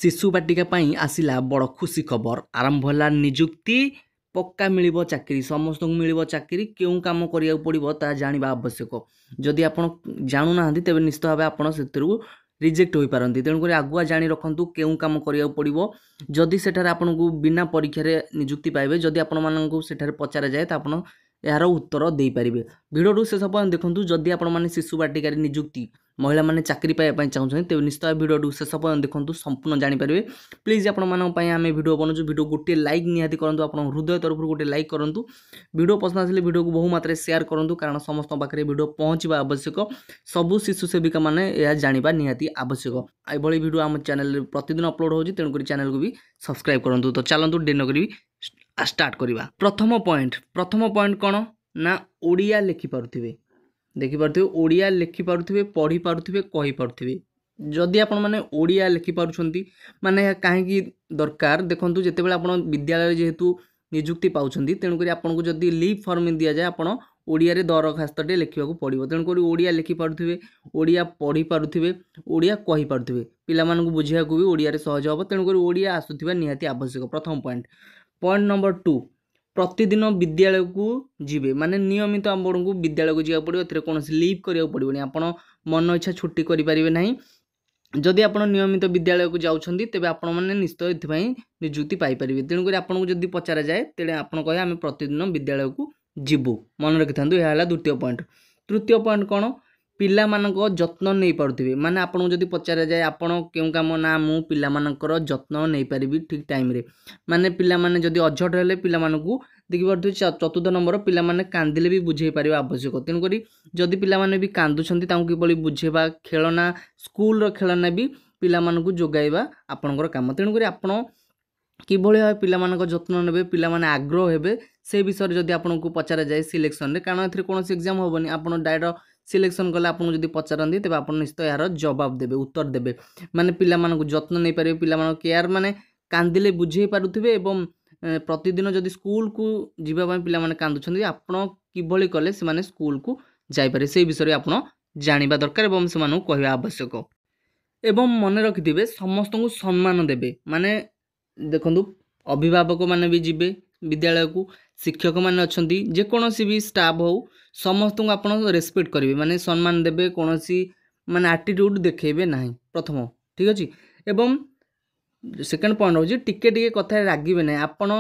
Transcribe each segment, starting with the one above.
शिशु बाटिका पई आसिला बड़ खुशी खबर आरंभ होला निजुक्ति पक्का मिलिबो चाकरी समस्त मिलिबो चाकरी केउ काम करिया पड़िबो ता जानिबा आवश्यक जदि आपण जानु नाहंती तेबे निश्चित भाबे आपण सेतरु रिजेक्ट होई पारंती तेणु करी आगुआ जानि रखंतु केउ काम करिया पड़िबो जदि सेठारे आपनकु बिना परीक्षा रे निजुक्ति पाइबे जदि आपण माननकु सेठारे पचारा जाय ता आपण यार उत्तर दे पारिबे भिडियो शेष पर्यंत देखंतु जदि आपण माने शिशु बाटिका रे निजुक्ति महिला माने चाकरी पाइबा चाहते तेज निश्चित भिडियो शेष पर्यंत देखो संपूर्ण जानीपारे प्लीज आपंपाई आम भिडियो बनाऊँ भिडियो गोटे लाइक निहाती करूँ आप हृदय तरफ गोटे लाइक करूँ भिडियो पसंद आसिले भिडियो को बहु मात्रा सेयार करूँ कारण समस्त पाखे भिडियो पहुँचवा आवश्यक सबू शिशु सेविका मैंने यह जाना निहाती आवश्यक ये भिडियो आम चैनल प्रतिदिन अपलोड होती तेणुक चैनल को भी सब्सक्राइब करूँ तो चलतु डेन करी स्टार्ट करवा प्रथम पॉइंट कौन ना ओडिया लिखिपारे देखिपारे ओडिया लिखिपारे पढ़ी पारे कही पारे जदि आपण मैंने ओडिया लिखिपार्टी माने कहीं दरकार देखूँ जितेबाला आप विद्यालय जेहेतु निजुक्ति पाँच तेणुक आपको जदि लीव फॉर्म दि जाए आप ओडिया दरखास्तटे लिखा पड़ो तेणुक ओडिया लिखिपारे ओडिया पढ़ी पारे ओडिया कही पारे पिला बुझा भी ओडिया सहज हम तेणुक ओडिया आसुवा निहाती आवश्यक प्रथम पॉइंट नंबर 2 प्रतिदिन विद्यालय को जीवे माने नियमित आपण को विद्यालय को जावा पड़ो ए कौन लीव करिया पड़ोनी आपण मन इच्छा छुट्टी करें ना जदि आप नियमित विद्यालय को जाऊँगी तेज आपण मैंने निश्चित ये निजुक्ति पाइपर तेणुक आपको जब पचारा जाए तेज आप कहे आम प्रतिदिन विद्यालय को जीवु मन रखि था यह द्वितीय पॉइंट तृतीय पॉइंट कौन पिला मानक जत्न नहीं पारुथिबे माने आपन जदि पचारा जाए आपण केउ काम ना मु पिला मानकर जत्न नहीं पारिबी ठीक टाइम रे माने पिला माने जदि अझट हेले पिला मानकू देखि पारुथि चतुर्थ नंबर पिला माने कांदिले भी बुझेई पारिबा आवश्यक तेन करी जदि पिला माने भी कांदुछंती तांको किबोली बुझेबा खेलना स्कूल रो खेलना भी पिला मानकू जोगाइबा आपनकर काम तेन करी आपण किभଳି भाव पिलामानक जत्न नेबे पिलामाने आग्रह हेबे से विषय जदि आपको पचारा जाए सिलेक्शन रे कारण एथरे कौन एग्जाम होबनी आपन डायरेक्ट सिलेक्शन कले आपको जदि पचारती तेज आप निश्चित यार जवाब देबे उत्तर देबे माने पिलामानक जत्न नहीं पारे पिलामानक केयर माने कांदिले बुझेई पारुथिबे एवं प्रतिदिन जदि स्कूल को जीवा पई पिलामाने कांदुछंती आपण किभଳି कले से माने स्कूल को जाई पारे से विषय आपण जानिबा दरकार एवं से मानू कहबा आवश्यक एवं मन रखिथिबे समस्त को सम्मान देबे माने देखंतु अभिभावक माने भी जीवे विद्यालय को शिक्षक माने अछंती जेकोसी भी स्टाफ हो समस्त को आप रेस्पेक्ट करेंगे माने सम्मान देवे कौन माने एटीट्यूड देखेबे नहीं प्रथम ठीक अच्छे एवं सेकेंड पॉइंट हूँ टिके टिके कथा रागिबे नहीं आपण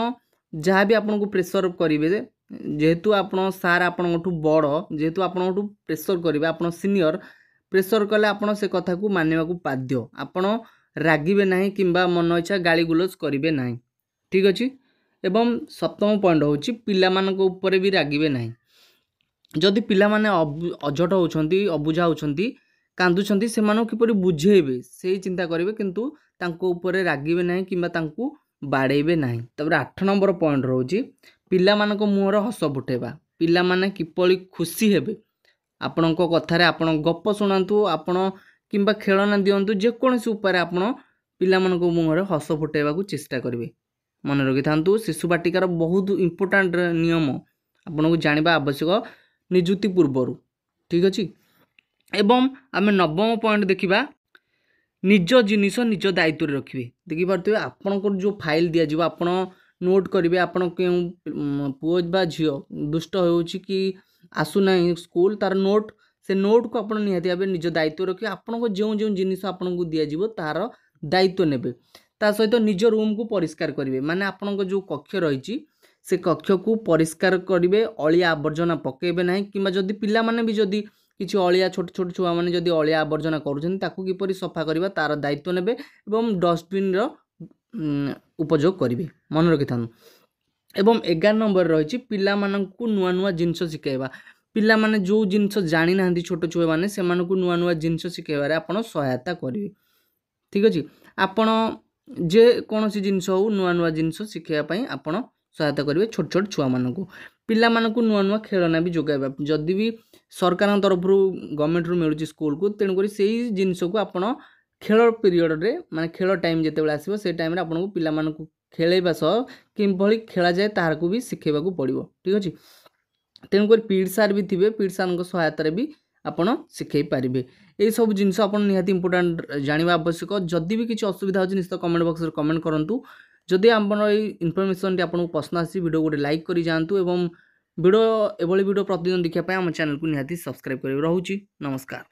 जहाँ भी आपन को प्रेसर करेंगे जेहेतु आप सार आपण बड़ जेहेतु आपण प्रेसर करेंगे आप सीनियर प्रेसर कले आप से कथा को मानवा को बाध्य आपण रागिबे नहीं किंबा मन इच्छा गाली गुलज करेंगे नहीं ठीक अच्छे एवं सप्तम पॉइंट हूँ पिला मानक ऊपर भी रागिबे नहीं जदि पिला माने अझट होउछंती अबुझा होउछंती कांदुछंती सेमानक किपरि बुझेबे सेही चिंता करेंगे किंतु तांको ऊपर रागिबे नहीं किंबा तांको बाड़ेबे नहीं तबरे 8 नंबर पॉइंट रहउची पिला मानक मुहर हस फुटेबा पिला माने किपरि खुशी हेबे आपणको कथारे आपण गप सुनांतु आपण किंबा खेलना दियंतु जे कोनसी उपाय आपण पिला मानक मुहर हस फुटेबा को चेष्टा करिवे मन रखि थांतु शिशु बाटिकार बहुत इंपोर्टेंट नियम आपनको जानिबा आवश्यक निजुक्ति पूर्वर ठीक अच्छे एवं आम नवम पॉइंट देखा निज जिनिस निज दायित्व रखिए देखिपे आपंकर जो फाइल दिज्व आप नोट करेंगे आपड़ क्यों पुओ बा झी दुष्ट हो कि आसुना स्कूल तार नोट से नोट को आप निहाती भाव निज दायित्व रखिए आपको जो जो जिनिस आपको दिज्व तार दायित्व नेबे ता सहित निज रूम को परिष्कार करेंगे माने आपंक जो कक्ष रही से कक्ष को परिष्कार करेंगे अलिया आवर्जना पकेबे नहीं कि जदि पिला माने भी जदि किसी अलिया छोट छोट छुआ मैंने जदि अलिया आवर्जना करूँ सफा करवा तार दायित्व नेबे एवं डस्टबिन उपयोग करेंगे मन रखि था एवं 11 नंबर रही पिला मानकु नुआ नुआ जिनस शिखाइबा पिला माने जो जिनस जानी ना छोट छुआ मैंने से नुआ नुआ जिनस शिखाइबार आपन सहायता करेंगे ठीक अच्छे आपन जे कौन जिनस हो नुआ नुआ जिनस शिखाइबा आपन सहायता करेंगे छोट छोट छुआ मानक पिला मानक नुआ नुआ खेलना भी जोगाइबा जदि भी सरकार तरफ गवर्नमेंट रू मिलूँ स्कूल को तेणुक से जिनस को आप खेल पीरियड रे माने खेल टाइम जिते आसो से टाइम आपको पिला मानक खेलैबा सह किभଳି खेला जाए तार को भी शिखेबा को पड़ो ठीक अच्छे तेणुक पीड सार भी थे पीड सार सहायतार भी आपड़ शिखई पारे এই সব জিনিস আপনার নিহাতি ইম্পর্টাট জাঁয়া আবশ্যক। যদি भी কিছু অসুবিধা হচ্ছে নিশ্চিত কমেন্ট বক্সরে কমেন্ট করতু। যদি আমার এই ইনফরমেশনটি আপনার পसंद আসি ভিডিও গোটে লাইক করে যাতে এবং ভিডিও এভাবে ভিডিও প্রতিদিন দেখা আমার চ্যানেল को निहाती सब्सक्राइब कर। रहुची नमस्कार।